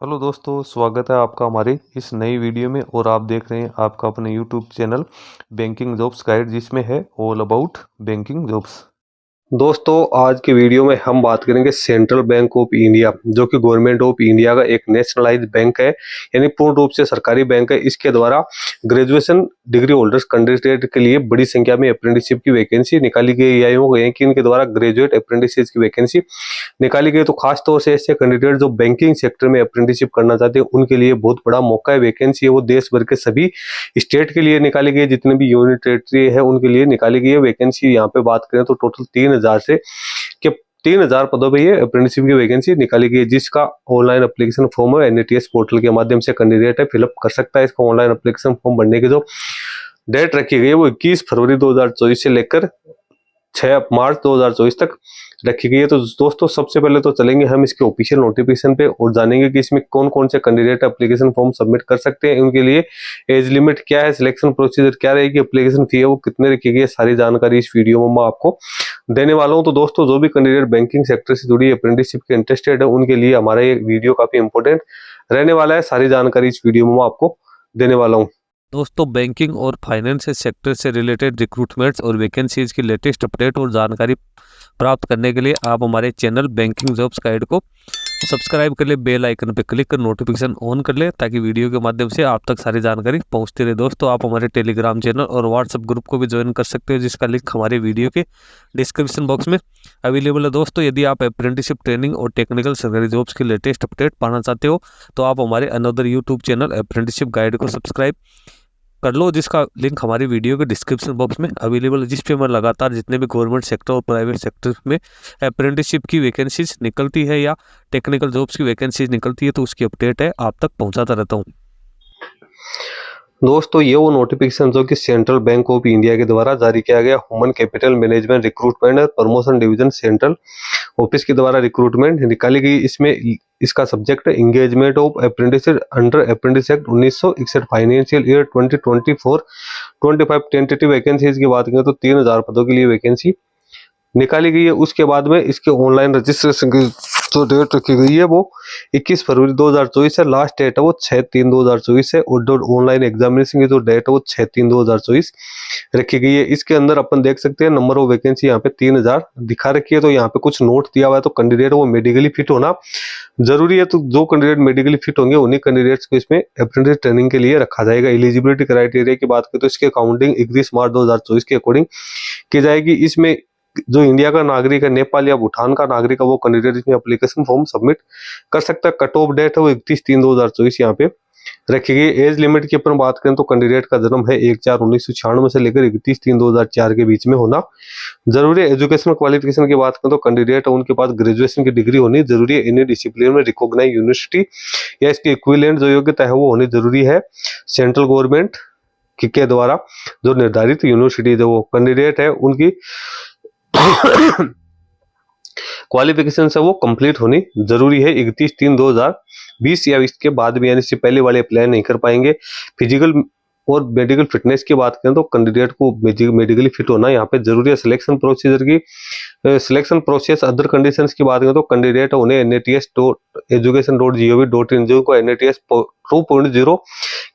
Hello दोस्तों, स्वागत है आपका हमारी इस नई वीडियो में। और आप देख रहे हैं आपका अपने YouTube channel banking jobs guide, जिसमें है ऑल अबाउट बैंकिंग जॉब्स। दोस्तों, आज की वीडियो में हम बात करेंगे सेंट्रल बैंक ऑफ इंडिया, जो कि गवर्नमेंट ऑफ इंडिया का एक नेशनलाइज्ड बैंक है, यानी पूर्ण रूप से सरकारी बैंक है। इसके द्वारा ग्रेजुएशन डिग्री होल्डर्स कैंडिडेट के लिए बड़ी संख्या में अप्रेंटिसशिप की वैकेंसी निकाली गई है कि इनके द्वारा ग्रेजुएट अप्रेंटिस की वैकेंसी निकाली गई। तो खास तौर से ऐसे कैंडिडेट जो बैंकिंग सेक्टर में अप्रेंटिसशिप करना चाहते हैं उनके लिए बहुत बड़ा मौका है। वैकेंसी है वो देश भर के सभी स्टेट के लिए निकाली गई है, जितने भी यूनियन टेरिटरी है उनके लिए निकाली गई है वैकेंसी। यहाँ पे बात करें तो टोटल 3000 से के 3000 पदों पे ये अप्रेंटिसशिप की वैकेंसी निकाली गई है, जिसका ऑनलाइन एप्लीकेशन फॉर्म है एनएटीएस पोर्टल के माध्यम से कैंडिडेट है फिलअप कर सकता है। इसका ऑनलाइन एप्लीकेशन फॉर्म भरने की जो डेट रखी गई है वो 21 फरवरी 2024 से लेकर 6 मार्च 2024 तक रखी गई है। तो दोस्तों, सबसे पहले तो चलेंगे हम इसके ऑफिशियल नोटिफिकेशन पे और जानेंगे कि इसमें कौन कौन से कैंडिडेट एप्लीकेशन फॉर्म सबमिट कर सकते हैं, उनके लिए एज लिमिट क्या है, सिलेक्शन प्रोसीजर क्या रहेगी, एप्लीकेशन फी है वो कितने रखी गई है, सारी जानकारी इस वीडियो में मैं आपको देने वाला हूं। तो दोस्तों, जो भी कैंडिडेट बैंकिंग सेक्टर से जुड़ी अप्रेंटिसशिप के इंटरेस्टेड है उनके लिए हमारा ये वीडियो काफी इंपॉर्टेंट रहने वाला है। सारी जानकारी इस वीडियो में मैं आपको देने वाला हूँ। दोस्तों, बैंकिंग और फाइनेंस सेक्टर से रिलेटेड रिक्रूटमेंट्स और वैकेंसीज की लेटेस्ट अपडेट और जानकारी प्राप्त करने के लिए आप हमारे चैनल बैंकिंग जॉब्स गाइड को सब्सक्राइब कर ले, बेल आइकन पर क्लिक कर नोटिफिकेशन ऑन कर ले, ताकि वीडियो के माध्यम से आप तक सारी जानकारी पहुंचती रहे। दोस्तों, आप हमारे टेलीग्राम चैनल और व्हाट्सएप ग्रुप को भी ज्वाइन कर सकते हो, जिसका लिंक हमारे वीडियो के डिस्क्रिप्शन बॉक्स में अवेलेबल है। दोस्तों, यदि आप अप्रेंटिसशिप ट्रेनिंग और टेक्निकल सरकारी जॉब्स की लेटेस्ट अपडेट पाना चाहते हो तो आप हमारे another YouTube channel apprenticeship guide को सब्सक्राइब कर लो, जिसका लिंक हमारी वीडियो के डिस्क्रिप्शन बॉक्स में अवेलेबल है, जिस पे मैं लगातार जितने भी गवर्नमेंट सेक्टर और प्राइवेट सेक्टर में अप्रेंटिसशिप की वैकेंसीज निकलती है या टेक्निकल जॉब्स की वैकेंसीज निकलती है तो उसकी अपडेट है आप तक पहुंचाता रहता हूं। दोस्तों, ये वो नोटिफिकेशन जो कि सेंट्रल बैंक ऑफ इंडिया के द्वारा जारी किया गया, ह्यूमन कैपिटल मैनेजमेंट रिक्रूटमेंट और प्रमोशन डिवीजन सेंट्रल ऑफिस के द्वारा रिक्रूटमेंट निकाली गई। इसमें इसका सब्जेक्ट है engagement of apprentice under apprentice act 1961, financial year 2024-25 tentative vacancies की बात करें तो 3000 पदों के लिए वैकेंसी निकाली गई है। उसके बाद में इसके ऑनलाइन रजिस्ट्रेशन की जो डेट रखी गई है वो 21 फरवरी 2024 है। लास्ट डेट है वो 6/3/2024 है और जो ऑनलाइन एग्जामिनेशन की जो डेट है वो 6/3/2024 रखी गई है। इसके अंदर अपन देख सकते हैं नंबर ऑफ वैकेंसी यहाँ पे 3000 दिखा रखी है। तो यहाँ पे कुछ नोट दिया हुआ है, तो कैंडिडेट वो मेडिकली फिट होना जरूरी है। तो जो कैंडिडेट मेडिकली फिट होंगे उन्हीं कैंडिडेट्स को इसमें अप्रेंटिस ट्रेनिंग के लिए रखा जाएगा। एलिजिबिलिटी क्राइटेरिया की बात करें तो इसके काउंटिंग 31 मार्च 2024 के अकॉर्डिंग की जाएगी। इसमें जो इंडिया का नागरिक है, नेपाल या भूटान का नागरिक है, वो कैंडिडेट इसमें एप्लीकेशन फॉर्म सबमिट कर सकता है। कट ऑफ डेट है वो 31/3/2024 यहाँ पे रखी गई। एज लिमिट की अपन बात करें तो कैंडिडेट का जन्म है 1/4/1996 से लेकर 31/3/2004 के बीच में होना जरूरी है। एजुकेशनल क्वालिफिकेशन की बात करें तो कैंडिडेट है उनके पास ग्रेजुएशन की डिग्री होनी जरूरी है। इन डिसिप्लिन में रिकॉग्नाइज यूनिवर्सिटी या इसकी इक्विवेलेंट जो योग्यता है वो होनी जरूरी है। सेंट्रल गवर्नमेंट के द्वारा जो निर्धारित यूनिवर्सिटी जो वो कैंडिडेट है उनकी क्वालिफिकेशन से वो कंप्लीट होनी जरूरी है। 31/3/2020 या इसके बाद भी, यानी इससे पहले वाले अप्लाई नहीं कर पाएंगे। फिजिकल और मेडिकल फिटनेस की बात करें तो कैंडिडेट को मेडिकली फिट होना यहाँ पे जरूरी है। सिलेक्शन प्रोसीजर की सिलेक्शन प्रोसेस अदर कंडीशंस की बात करें तो कैंडिडेट उन्हें NATS.education.gov.in जो को NATS 2.0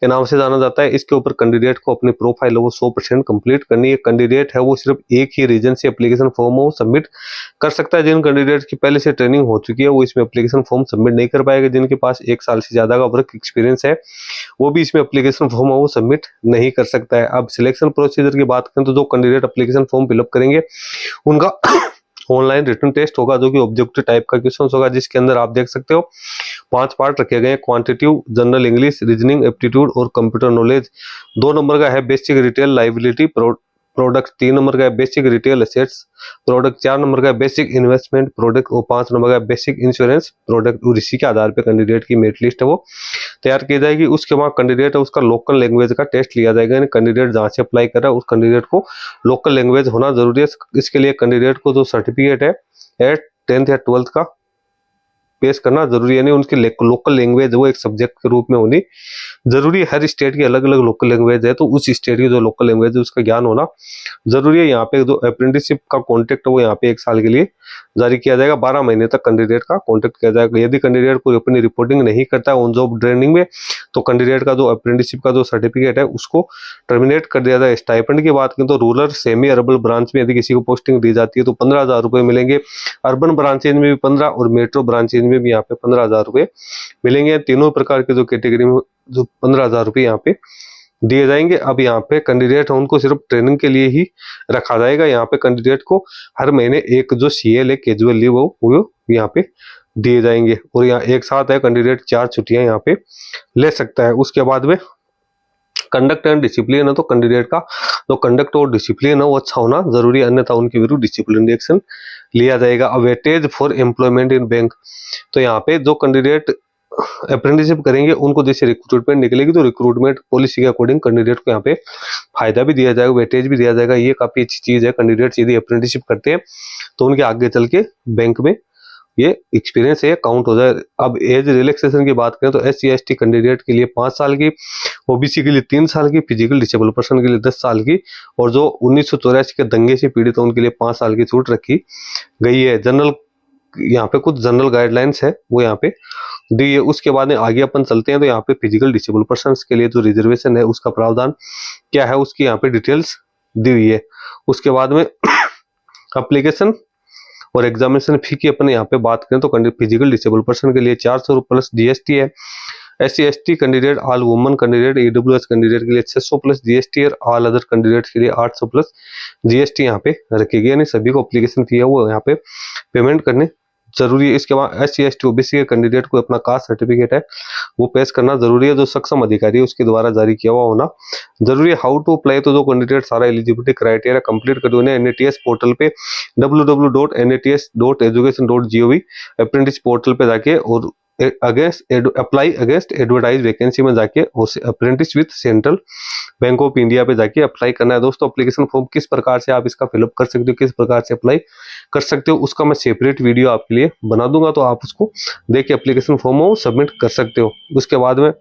के नाम से जाना जाता है, इसके ऊपर कैंडिडेट को अपनी प्रोफाइल वो 100% कंप्लीट करनी है। कैंडिडेट है वो सिर्फ एक ही रीजन से एप्लीकेशन फॉर्म वो सबमिट कर सकता है। जिन कैंडिडेट की पहले से ट्रेनिंग हो चुकी है वो इसमें एप्लीकेशन फॉर्म सबमिट नहीं कर पाएगा। जिनके पास 1 साल से ज्यादा का वर्क एक्सपीरियंस है वो भी इसमें एप्लीकेशन फॉर्म वो सबमिट नहीं कर सकता है। अब सिलेक्शन प्रोसीजर की बात करें तो जो कैंडिडेट एप्लीकेशन फॉर्म फिलअप करेंगे उनका ऑनलाइन रिटन टेस्ट होगा, जो कि ऑब्जेक्टिव टाइप का क्वेश्चन होगा, जिसके अंदर आप देख सकते हो 5 पार्ट रखे गए हैं। Quantitative, general English, reasoning, aptitude और कंप्यूटर नॉलेज। 2 नंबर का है basic retail liability product, 3 number का है basic retail assets product, 4 number का है बेसिक इन्वेस्टमेंट प्रोडक्ट और 5 नंबर का है बेसिक इंश्योरेंस प्रोडक्ट। और इसी के आधार पर कैंडिडेट की मेरिट लिस्ट है वो तैयार की जाएगी। उसके बाद कैंडिडेट है उसका लोकल लैंग्वेज का टेस्ट लिया जाएगा, यानी कैंडिडेट जहाँ से अप्लाई कर रहा है उस कैंडिडेट को लोकल लैंग्वेज होना जरूरी है। इसके लिए कैंडिडेट को जो सर्टिफिकेट है 10th या 12th का पेश करना जरूरी है, नहीं उनकी लोकल लैंग्वेज वो एक सब्जेक्ट के रूप में होनी जरूरी है। हर स्टेट की अलग अलग लोकल लैंग्वेज है, तो उस स्टेट की जो लोकल लैंग्वेज है उसका ज्ञान होना जरूरी है। यहाँ पे जो अप्रेंटिसशिप का कॉन्ट्रैक्ट है वो यहाँ पे 1 साल के लिए जारी किया जाएगा। 12 महीने तक कैंडिडेट का कॉन्ट्रैक्ट किया जाएगा। यदि कैंडिडेट को अपनी रिपोर्टिंग नहीं करता है ऑन जॉब ट्रेनिंग में, तो कैंडिडेट का जो अप्रेंटिसशिप का जो सर्टिफिकेट है उसको टर्मिनेट कर दिया जाए। स्टाइपेंड की बात करें तो रूरल सेमी अर्बन ब्रांच में यदि किसी को पोस्टिंग दी जाती है तो 15,000 रुपए मिलेंगे। अर्बन ब्रांचेज में भी 15 और मेट्रो ब्रांचेज में भी यहाँ पे 15,000 रुपए मिलेंगे। तीनों प्रकार के जो कैटेगरी में जो 15,000 रुपए यहाँ पे दिए जाएंगे। अब यहाँ पे कैंडिडेट है उनको सिर्फ ट्रेनिंग के लिए ही रखा जाएगा। यहाँ पे कैंडिडेट को हर महीने एक जो CL है कैजुअल लीव वो यहाँ पे दिए जाएंगे, और यहाँ एक साथ है कैंडिडेट 4 छुट्टियां यहाँ पे ले सकता है। उसके बाद में कंडक्ट एंड डिसिप्लिन है, तो कैंडिडेट का जो कंडक्ट और डिसिप्लिन है वो अच्छा होना जरूरी है, अन्यथा उनके विरुद्ध डिसिप्लिनरी एक्शन लिया जाएगा। Weightage for employment in bank, तो यहाँ पे जो कैंडिडेट अप्रेंटिसशिप करेंगे उनको जैसे रिक्रूटमेंट निकलेगी तो रिक्रूटमेंट पॉलिसी के अकॉर्डिंग कैंडिडेट को यहाँ पे फायदा भी दिया जाएगा, वेटेज भी दिया जाएगा। ये काफी अच्छी चीज है। कैंडिडेट यदि अप्रेंटिसशिप करते हैं तो उनके आगे चल के बैंक में ये एक्सपीरियंस है काउंट हो जाए। अब एज रिलैक्सेशन की बात करें तो SC ST कैंडिडेट के लिए 5 साल की, OBC के लिए 3 साल की, फिजिकल डिसेबल पर्सन के लिए 10 साल की, और जो 1984 के दंगे से पीड़ित है उनके लिए 5 साल की छूट रखी गई है। जनरल यहाँ पे कुछ जनरल गाइडलाइंस है वो यहाँ पे दी है। उसके बाद में आगे अपन चलते हैं तो यहाँ पे फिजिकल डिसेबल पर्सन के लिए जो रिजर्वेशन है उसका प्रावधान क्या है उसकी यहाँ पे डिटेल्स दी हुई है। उसके बाद में एप्लीकेशन और एग्जामिनेशन फी की अपन यहाँ पे बात करें तो फिजिकल डिसेबल पर्सन के लिए 400 रुपये प्लस GST है। SC ST candidate, all woman candidate, EWS candidate के लिए 600 प्लस GST और ऑल अदर कैंडिडेट के लिए 800 प्लस GST यहाँ पे रखेगी, यानी सभी को एप्लीकेशन फी है वो यहाँ पे पेमेंट करने जरूरी है। इसके बाद SC ST OBC के कैंडिडेट को अपना कास्ट सर्टिफिकेट है वो पेश करना जरूरी है, जो सक्षम अधिकारी है उसके द्वारा जारी किया हुआ होना जरूरी है। हाउ टू अप्लाई, तो जो कैंडिडेट सारा एलिजिबिलिटी क्राइटेरिया कंप्लीट कर उन्हें NATS पोर्टल पे www.nats.education.gov अप्रेंटिस पोर्टल पे जाके और अप्लाई अगेंस्ट एडवर्टाइज वैकेंसी में जाके apprentice with central bank of India पे जाके अप्लाई करना है। दोस्तों एप्लीकेशन फॉर्म किस प्रकार से आप इसका फिलअप कर सकते हो, किस प्रकार से अप्लाई कर सकते हो, उसका मैं सेपरेट वीडियो आपके लिए बना दूंगा, तो आप उसको देख के एप्लीकेशन फॉर्म वो सबमिट कर सकते हो। उसके बाद में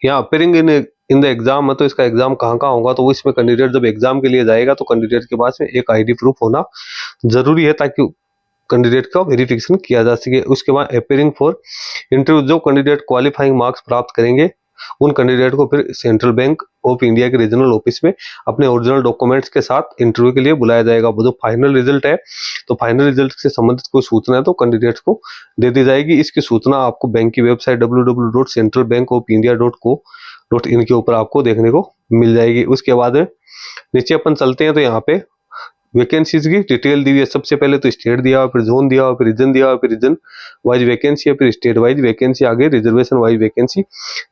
यहाँ अपेयरिंग इन द एग्जाम है, तो इसका एग्जाम कहाँ होगा, तो इसमें कैंडिडेट जब एग्जाम के लिए जाएगा तो कैंडिडेट के पास में एक ID प्रूफ होना जरूरी है ताकि कैंडिडेट का वेरिफिकेशन किया जा सके। उसके बाद अपेयरिंग फॉर इंटरव्यू, जो कैंडिडेट क्वालिफाइंग मार्क्स प्राप्त करेंगे उन कैंडिडेट को फिर सेंट्रल बैंक ऑफ इंडिया के रीजनल ऑफिस में अपने ओरिजिनल डॉक्यूमेंट्स के साथ इंटरव्यू के लिए बुलाया जाएगा। वो जो फाइनल रिजल्ट है, तो फाइनल रिजल्ट से संबंधित कोई सूचना है तो कैंडिडेट्स को दे दी जाएगी। इसकी सूचना आपको बैंक की वेबसाइट www.centralbankofindia.co.in के ऊपर आपको देखने को मिल जाएगी। उसके बाद नीचे अपन चलते हैं तो यहाँ पे वैकेंसीज की डिटेल दी हुई है। सबसे पहले तो स्टेट दिया हुआ, फिर जोन दिया हुआ, फिर रीजन दिया हुआ, फिर रीजन वाइज वैकेंसी है, फिर स्टेट वाइज वैकेंसी, आगे रिजर्वेशन वाइज वैकेंसी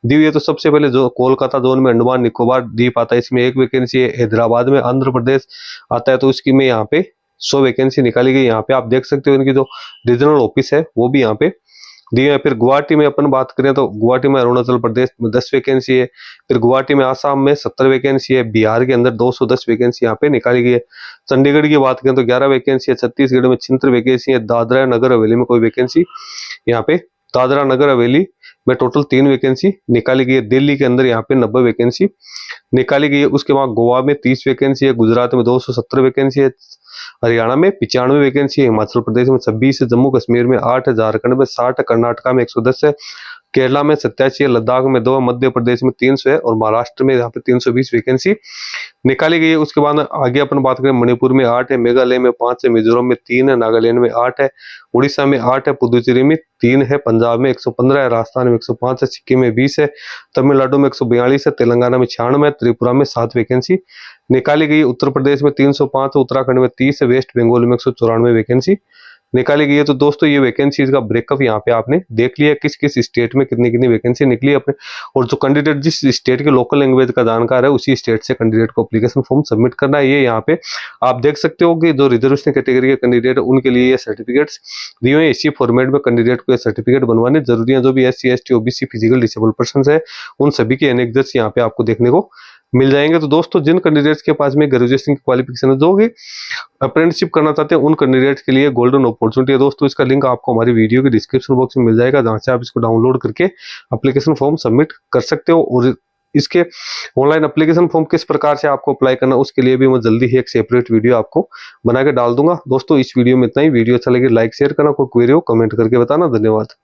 दी हुई है। तो सबसे पहले जो कोलकाता जोन में अंडमान निकोबार द्वीप आता है इसमें 1 वैकेंसी है। हैदराबाद में आंध्र प्रदेश आता है तो उसकी में यहाँ पे 100 वैकेंसी निकाली गई। यहाँ पे आप देख सकते हो इनकी जो रीजनल ऑफिस है वो भी यहाँ पे दिए हैं। फिर गुवाहाटी में अपन बात करें तो गुवाहाटी में अरुणाचल प्रदेश में 10 वैकेंसी है। फिर गुवाहाटी में आसाम में 70 वैकेंसी है। बिहार के अंदर 210 वैकेंसी यहाँ पे निकाली गई है। चंडीगढ़ की बात करें तो 11 वैकेंसी है। छत्तीसगढ़ में 76 वैकेंसी है। दादरा नगर हवेली में कोई वैकेंसी यहाँ पे दादरा नगर हवेली में टोटल 3 वैकेंसी निकाली गई है। दिल्ली के अंदर यहाँ पे 90 वैकेंसी निकाली गई है। उसके बाद गोवा में 30 वैकेंसी है। गुजरात में 270 वैकेंसी है। हरियाणा में 95 वैकेंसी है। हिमाचल प्रदेश में 26 है। जम्मू कश्मीर में 8 है। झारखंड में 60 है। कर्नाटका में 110 है। केरला में 87 है। लद्दाख में 2 है। मध्य प्रदेश में 300 है और महाराष्ट्र में यहाँ पे 320 वैकेंसी निकाली गई है। उसके बाद आगे अपन बात करें मणिपुर में 8 है। मेघालय में 5 है। मिजोरम में 3 है। नागालैंड में 8 है। उड़ीसा में 8 है। पुदुचेरी में 3 है। पंजाब में 115 है। राजस्थान में 105 है। सिक्किम में 20 है। तमिलनाडु में 142 है। तेलंगाना में 96 है। त्रिपुरा में 7 वैकेंसी निकाली गई। उत्तर प्रदेश में 305 है। उत्तराखंड में 30 है। वेस्ट बंगाल में 194 वैकेंसी निकाली गई है। तो दोस्तों ये वैकेंसीज का ब्रेकअप यहाँ पे आपने देख लिया किस किस स्टेट में कितनी कितनी वैकेंसी निकली अपने, और जो कैंडिडेट जिस स्टेट के लोकल लैंग्वेज का जानकार है उसी स्टेट से कैंडिडेट को एप्लीकेशन फॉर्म सबमिट करना है। ये यहाँ पे आप देख सकते हो कि जो रिजर्वेशन कैटेगरी के कैंडिडेट है उनके लिए ये सर्टिफिकेट्स दिए हुए। इसी फॉर्मेट में कैंडिडेट को ये सर्टिफिकेट बनवाने जरूरी है। जो भी SC ST OBC physical disable person है उन सभी के एनेक्सर्स यहाँ पे आपको देखने को मिल जाएंगे। तो दोस्तों जिन कैंडिडेट्स के पास में ग्रेजुएशन की क्वालिफिकेशन है, जो भी अप्रेंटिसशिप करना चाहते हैं, उन कैंडिडेट्स के लिए गोल्डन अपॉर्चुनिटी है दोस्तों। इसका लिंक आपको हमारी वीडियो के डिस्क्रिप्शन बॉक्स में मिल जाएगा, जहां से आप इसको डाउनलोड करके एप्लीकेशन फॉर्म सबमिट कर सकते हो। और इसके ऑनलाइन एप्लीकेशन फॉर्म किस प्रकार से आपको अप्लाई करना, उसके लिए भी मैं जल्दी ही एक सेपरेट वीडियो आपको बना के डाल दूंगा। दोस्तों इस वीडियो में इतना ही। वीडियो अच्छा लगे लाइक शेयर करना, कोई क्वेरी हो कमेंट करके बताना। धन्यवाद।